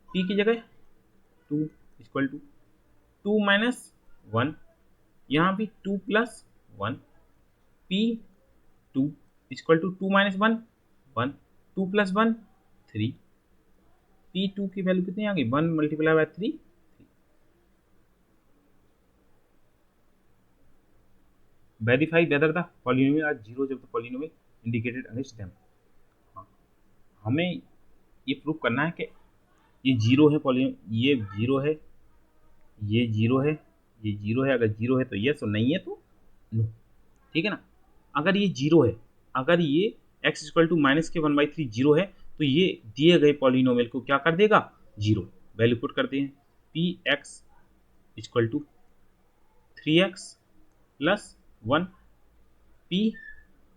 P की जगह 2 इक्वल टू 2 माइनस 1, यहाँ भी 2 plus 1, P2 equal to 2 minus 1 1, 2 plus 1 3, P2 की वैल्यू कितनी आ गई 1 multiply by 3। Verify whether the polynomial are zero जब the polynomial indicated against them, हमें ये प्रूव करना है कि ये जीरो है, ये जीरो है, ये जीरो है, ये जीरो है, अगर जीरो है तो यस और नहीं है तो नो, ठीक है ना। अगर ये जीरो है, अगर ये x इक्वल टू माइनस के 1/3 जीरो है तो ये दिए गए पॉलिनोमियल को क्या कर देगा जीरो, वैल्यू पुट करते हैं p x equal to 3x plus 1, p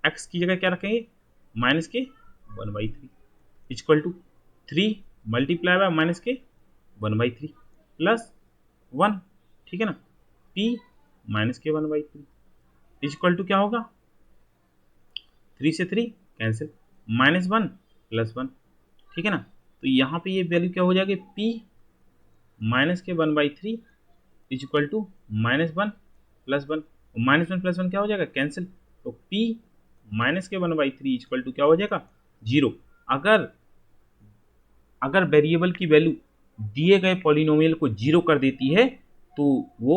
x की जगह क्या रखेंगे माइनस के 1/3 equal to 3 multiply by minus के 1/3 प्लस 1, ठीक है ना, पी माइनस के 1/3 इक्वल टू क्या होगा 3 से 3 कैंसिल, -1 प्लस 1, ठीक है ना। तो यहाँ पे ये वैल्यू क्या हो जाएगी p माइनस के 1/3 इक्वल टू -1 प्लस 1, -1 प्लस 1 क्या हो जाएगा कैंसिल, तो p माइनस के 1/3 इक्वल टू क्या हो जाएगा 0। अगर वेरिएबल की वैल्यू दिए गए पॉलिनोमियल को 0 कर देती है तो वो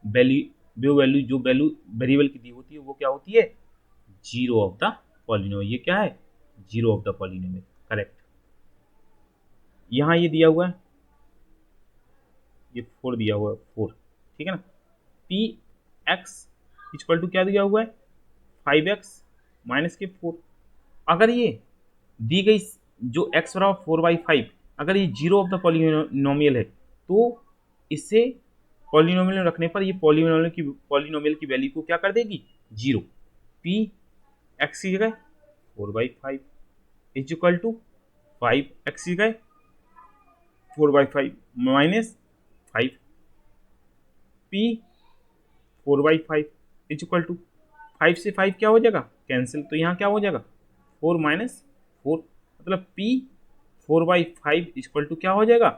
वैल्यू जो वैल्यू वेरिएबल की दी होती है वो क्या होती है जीरो ऑफ द पॉलिनोमियल, ये क्या है zero of the polynomial, correct. यहाँ ये दिया हुआ है, ये 4 दिया हुआ है 4, ठीक है ना, पी एक्स इक्वल टू क्या दिया हुआ है 5x माइनस के 4, अगर ये दी गई जो x बराबर 4/5 अगर ये जीरो ऑफ द पॉलिनोमियल है तो इससे पॉलिनोमियल रखने पर ये पॉलिनोमियल की वैल्यू को क्या कर देगी जीरो, पी एक्स की जगह 4/5 इज इक्वल टू 5x गए 4/5 minus 5 p 4/5 is equal to 5 से 5 क्या हो जाएगा कैंसिल, तो यहाँ क्या हो जाएगा 4 माइनस 4, मतलब p 4/5 इज इक्वल टू क्या हो जाएगा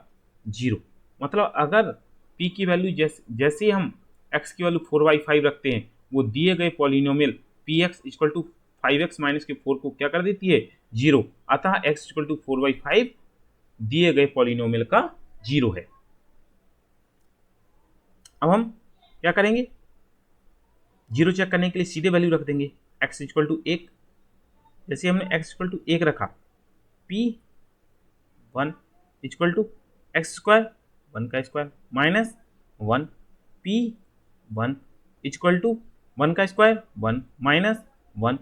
0। मतलब अगर p की वैल्यू जैसे ही हम x की वैल्यू 4/5 रखते हैं वो दिए गए polynomial px equal to 5x minus के 4 को क्या कर देती है 0, अतः x इक्वल टू 4/5 दिए गए पॉलिनोमियल का 0 है। अब हम क्या करेंगे 0 चेक करने के लिए सीधे वैल्यू रख देंगे x इक्वल टू 1, जैसे हमने x इक्वल टू 1 रखा p 1 equal to x square 1 का square minus 1 p 1 equal to 1 का स्क्वायर 1 माइनस 1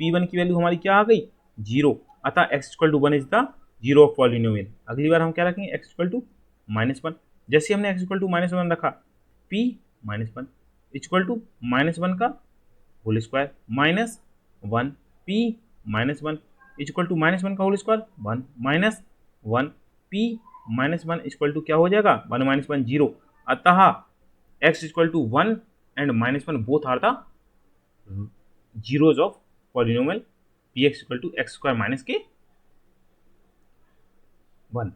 p1 की वैल्यू हमारी क्या आ गई 0, अतः x equal to 1 is the 0 of polynomial. अगली बार हम क्या रखेंगे x इक्वल टू -1, जैसे हमने x इक्वल टू -1 रखा p -1 इक्वल टू -1 का whole square minus 1 p -1 equal to -1 का whole square 1 minus 1 p -1 equal to क्या हो जाएगा 1 - 1 0, अतः x equal to 1 and -1 both are the zeros of polynomial px equal to x square minus के 1।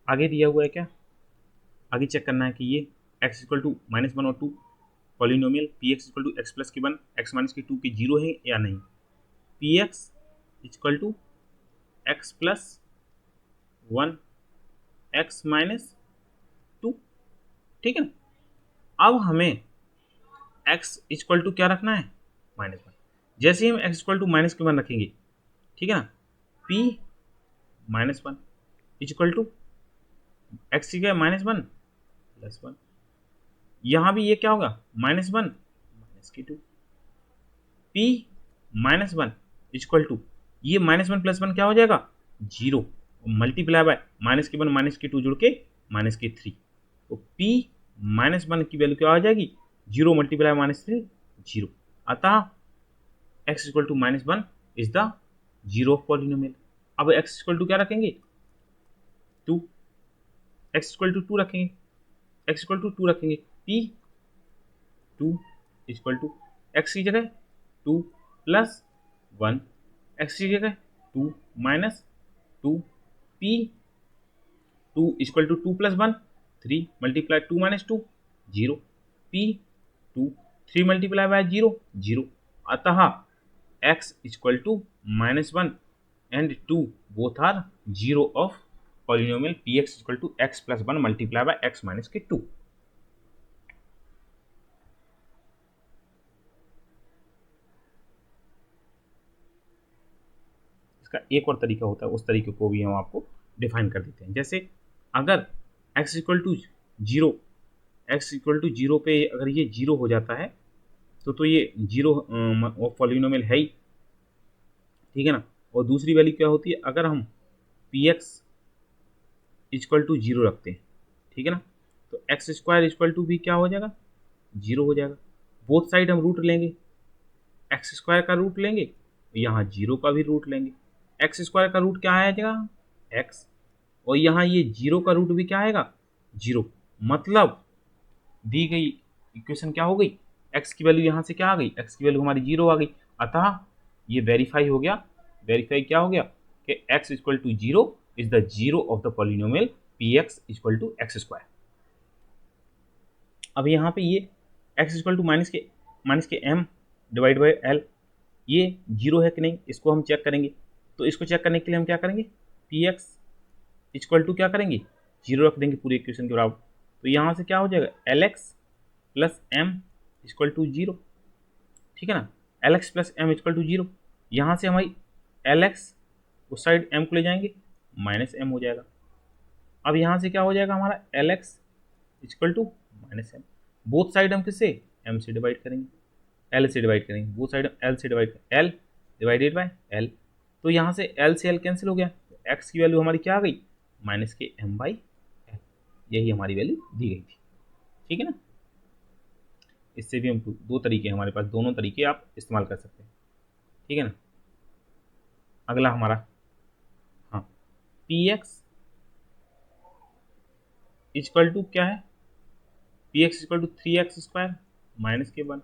आगे दिया हुआ है क्या, आगे चेक करना है कि ये x इक्वल टू -1 और 2 polynomial px equal to x plus के 1 एक्स माइनस के 2 के 0 है या नहीं। px equal to x plus 1 x minus 2, ठीक है ना। अब हमें x इक्वल टू क्या रखना है -1, जैसे ही हम x इक्वल टू माइनस के 1 रखेंगे, ठीक है ना, p -1 इक्वल टू एक्स की -1 प्लस 1, यहाँ भी ये क्या होगा -1 माइनस के 2 p -1 इक्वल टू ये -1 प्लस 1 क्या हो जाएगा 0 मल्टीप्लाई बाय माइनस के 1 माइनस के 2 जुड़ के माइनस के 3, तो p -1 की वैल्यू क्या आ जाएगी 0 मल्टीप्लाई -3 0, अतः x equal to -1 is the 0 of पॉलिनोमियल। अब x इक्वल टू क्या रखेंगे 2, x इक्वल टू 2 रखेंगे, x इक्वल टू 2 रखेंगे p 2 इक्वल टू x की जगह 2 प्लस 1 x की जगह 2 minus 2 p 2 equal to 2 plus 1 3 multiply 2 minus 2 0 p 2 3 multiply by 0 0, अतः x equal to -1 and 2 both are 0 of polynomial px equal to x plus 1 multiply by x minus के 2। इसका एक और तरीका होता है, उस तरीके को भी हम आपको डिफाइन कर देते हैं। जैसे अगर x equal to 0, x equal to 0 पे अगर ये 0 हो जाता है तो ये 0 ऑफ पॉलिनोमियल है ही, ठीक है ना। और दूसरी वैल्यू क्या होती है अगर हम px इक्वल टू 0 रखते हैं, ठीक है ना, तो एक्स स्क्वायर इक्वल टू भी क्या हो जाएगा 0 हो जाएगा। बोथ साइड हम रूट लेंगे, एक्स स्क्वायर का रूट लेंगे, यहाँ 0 का भी रूट लेंगे। एक्स स्क्वायर का रूट क्या आएगा x, और यहाँ ये 0 का रूट भी क्या आएगा 0, मतलब दी गई इक्वेशन क्या हो गई x की वैल्यू यहाँ से क्या आ गई, x की वैल्यू हमारी 0 आ गई, अतः ये वेरीफाई हो गया। वेरीफाई क्या हो गया कि x equal to 0 is the 0 of the polynomial px equal to x square. अब यहाँ पे ये x इक्वल टू माइनस के m डिवाइड बाई l ये 0 है कि नहीं, इसको हम चेक करेंगे। तो इसको चेक करने के लिए हम क्या करेंगे px इक्वल टू क्या करेंगे 0 रख देंगे पूरी इक्वेशन के बराबर, तो यहाँ से क्या हो जाएगा lx plus m equal to 0, ठीक है ना। lx plus m equal to 0, यहाँ से हमारी lx उस साइड m को ले जाएंगे माइनस m हो जाएगा। अब यहाँ से क्या हो जाएगा हमारा lx equal to minus m, both side हम किससे m से डिवाइड करेंगे, l से डिवाइड करेंगे, बोथ साइड l से डिवाइड करेंगे, l डिवाइडेड बाय l, तो यहाँ से l से l कैंसिल हो गया, तो x की वैल्यू हमारी क्या आ गई माइनस के m बाई l, यही हमारी वैल्यू दी गई थी, ठीक है ना। इससे भी हम दो तरीके हमारे पास, दोनों तरीके आप इस्तेमाल कर सकते हैं, ठीक है ना। अगला हमारा, हाँ, पी एक्स इक्वल टू क्या है, p x equal to 3x² minus के 1,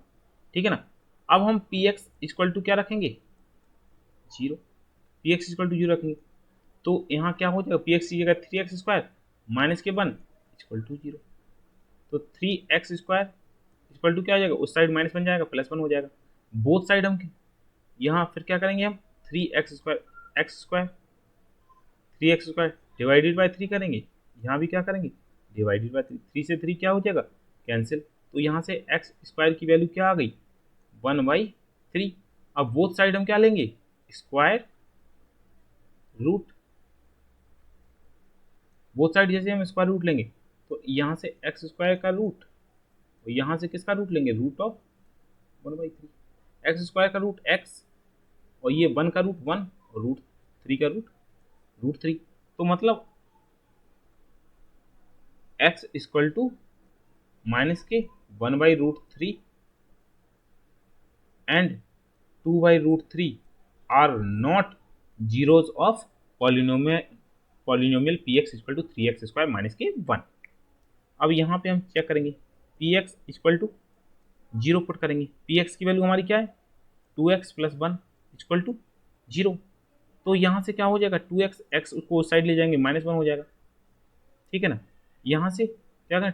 ठीक है ना। अब हम पी एक्स इक्वल टू क्या रखेंगे, 0, पी एक्स इक्वल टू 0 रखेंगे, तो यहाँ क्या हो जाएगा, पी एक्स की जगह 3x² माइनस के 1 इक्वल टू 0, तो 3x² इक्वल टू क्या हो जाएगा, उस साइड माइनस बन जाएगा, +1 हो जाएगा, बोथ साइड हम यहाँ फिर क्या करेंगे, हम 3x² डिवाइडेड बाई 3 करेंगे, यहाँ भी क्या करेंगे, डिवाइडेड बाई 3, 3 से 3 क्या हो जाएगा, कैंसिल, तो यहाँ से x² की वैल्यू क्या आ गई, 1/3। अब बोथ साइड हम क्या लेंगे, स्क्वायर रूट, बोथ साइड जैसे हम स्क्वायर रूट लेंगे, तो यहाँ से x² का रूट और यहाँ से किसका रूट लेंगे, रूट ऑफ 1/3, x² का रूट x और ये 1 का रूट 1 और रूट 3 का रूट 3, तो मतलब x इक्वल टू माइनस के 1/√3 and 2/√3 are not zeros of polynomial p x equal to 3x² minus के 1। अब यहाँ पे हम चेक करेंगे, p x equal to 0 put करेंगे, पी एक्स की वैल्यू हमारी क्या है, 2x + 1 इक्वल टू 0, तो यहाँ से क्या हो जाएगा, 2x, x को उस साइड ले जाएंगे, -1 हो जाएगा, ठीक है ना। यहाँ से क्या करें,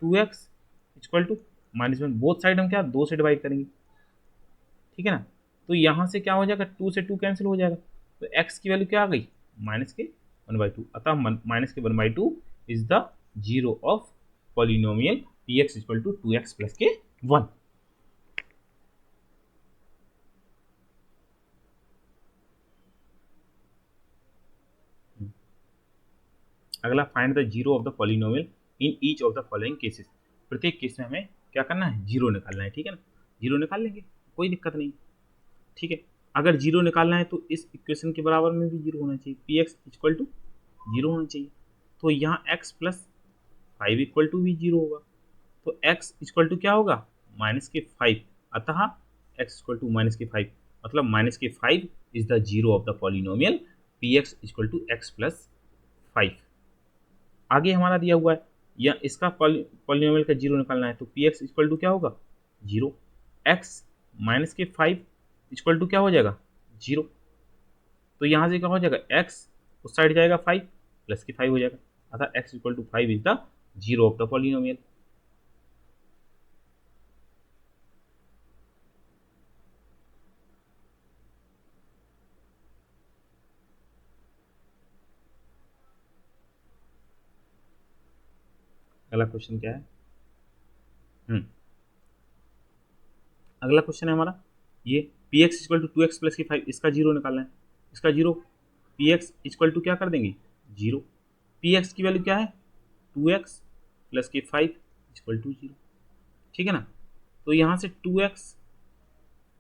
2x equal to -1, both side हम क्या 2 से डिवाइड करेंगे, ठीक है ना, तो यहाँ से क्या हो जाएगा, 2 से 2 कैंसिल हो जाएगा, तो x की वैल्यू क्या आ गई, -1/2, अतः -1/2 is the zero of polynomial p x equal to 2x + के 1। अगला, find the zero of the polynomial in each of the following cases, प्रत्येक केस में हमें क्या करना है, जीरो निकालना है, ठीक है ना, जीरो निकाल लेंगे, कोई दिक्कत नहीं, ठीक है। अगर जीरो निकालना है तो इस इक्वेशन के बराबर में भी जीरो होना चाहिए, पी एक्स इक्वल टू 0 होना चाहिए, तो यहाँ x + 5 इक्वल टू भी 0 होगा, तो x इक्वल टू क्या होगा, -5, अतः x इक्वल टू -5, मतलब -5 is the zero of the polynomial p x equal to x + 5। आगे हमारा दिया हुआ है, या इसका पॉलिनोमियल का जीरो निकालना है, तो पी एक्स इक्वल टू क्या होगा, 0, x -5 इक्वल टू क्या हो जाएगा, 0, तो यहाँ से क्या हो जाएगा, x उस साइड जाएगा 5 + के 5 हो जाएगा, अतः x equal to 5 is the zero of the polynomial. अगला क्वेश्चन क्या है, अगला क्वेश्चन है हमारा ये, P x equal to 2x + के 5, इसका जीरो निकालना है, इसका zero, p x equal to क्या कर देंगे, 0, पी एक्स की वैल्यू क्या है, 2x + के 5 इक्वल टू 0, ठीक है ना, तो यहाँ से 2x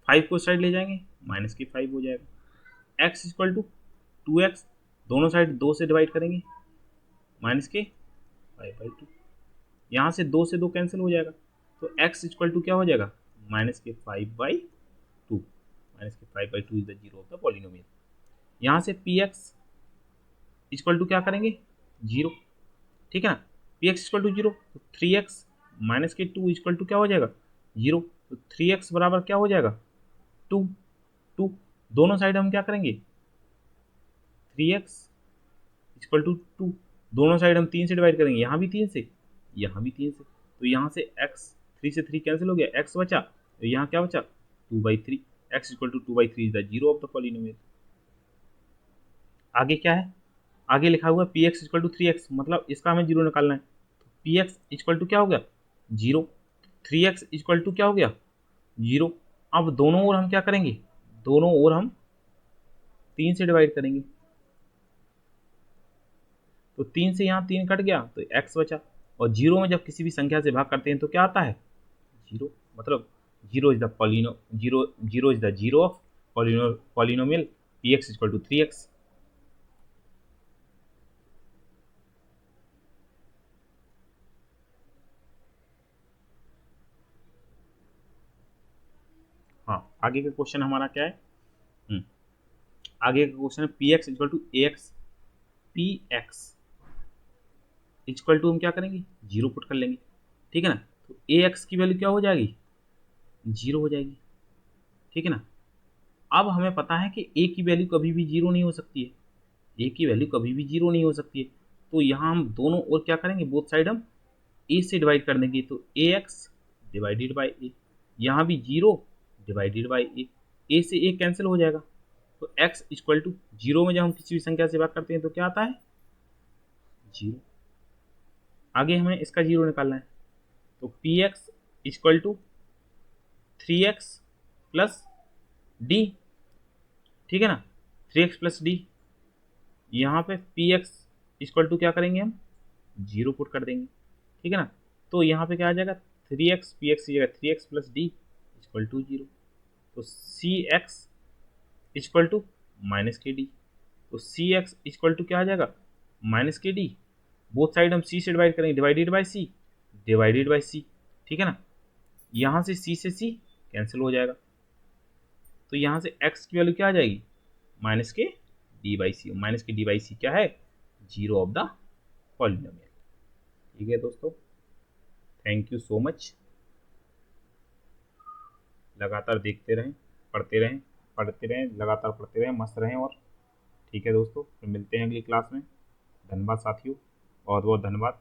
5 को साइड ले जाएंगे, -5 हो जाएगा, x इक्वल टू 2x, दोनों साइड 2 से डिवाइड करेंगे, -5/2, यहाँ से 2 से 2 कैंसिल हो जाएगा, तो x इक्वल टू क्या हो जाएगा, -5/2, -5/2 is the zero of the polynomial. यहाँ से पी एक्स इक्वल टू क्या करेंगे, 0, ठीक है ना, पी एक्स इक्वल टू 0, तो 3x - 2 इक्वल टू क्या हो जाएगा, 0, तो 3x बराबर क्या हो जाएगा, 2, 2, दोनों साइड हम क्या करेंगे, 3x इक्वल टू 2, दोनों साइड हम 3 से डिवाइड करेंगे, यहाँ भी 3 से, यहाँ भी 3 से, तो यहाँ से x 3 से 3 कैंसिल हो गया, x बचा, तो यहाँ क्या बचा, 2/3, x equal to 2/3 is the zero of the polynomial. आगे क्या है, आगे लिखा हुआ है p x equal to 3x, मतलब इसका हमें जीरो निकालना है, तो पी एक्स इक्वल टू क्या हो गया, 0, 3x इक्वल टू क्या हो गया, 0, अब दोनों ओर हम क्या करेंगे, दोनों ओर हम 3 से डिवाइड करेंगे, तो 3 से यहाँ 3 कट गया, तो x बचा, और 0 में जब किसी भी संख्या से भाग करते हैं तो क्या आता है, 0, मतलब 0 is the zero of polynomial p x equal to 3x। हाँ, आगे का क्वेश्चन हमारा क्या है? आगे का क्वेश्चन है p x equal to a x, p x equal to हम क्या करेंगे, जीरो पुट कर लेंगे, ठीक है ना। तो ए एक्स की वैल्यू क्या हो जाएगी, जीरो हो जाएगी, ठीक है ना। अब हमें पता है कि ए की वैल्यू कभी भी जीरो नहीं हो सकती है, ए की वैल्यू कभी भी जीरो नहीं हो सकती है। तो यहाँ हम दोनों और क्या करेंगे, बोथ साइड हम ए से डिवाइड कर देंगे, तो ए एक्स डिवाइडेड बाई ए, यहाँ भी जीरो डिवाइडेड बाई ए से ए कैंसिल हो जाएगा। तो एक्स इक्वल टू जीरो में जब हम किसी भी संख्या से बात करते हैं तो क्या आता है, जीरो। आगे हमें इसका जीरो निकालना है, तो p x equal to three x plus d, ठीक है ना, थ्री एक्स प्लस डी। यहाँ पे पी एक्स इक्वल टू क्या करेंगे हम, जीरो पुट कर देंगे, ठीक है ना। तो यहाँ पे क्या आ जाएगा, थ्री एक्स पी एक्स की जगह three x plus d equal to zero. तो c x equal to minus के डी, तो सी एक्स इक्वल टू क्या आ जाएगा, माइनस के डी। बोथ साइड हम सी से डिवाइड करेंगे, divided by c, divided by c, ठीक है ना। यहाँ से सी कैंसिल हो जाएगा, तो यहाँ से x की वैल्यू क्या आ जाएगी, माइनस के डी बाई सी। माइनस के डी बाई सी क्या है, जीरो ऑफ द पॉलिनोमियल। ठीक है दोस्तों, थैंक यू सो मच। लगातार देखते रहें, पढ़ते रहें, लगातार पढ़ते रहें, मस्त रहें। और ठीक है दोस्तों, फिर मिलते हैं अगली क्लास में। धन्यवाद साथियों, बहुत बहुत धन्यवाद।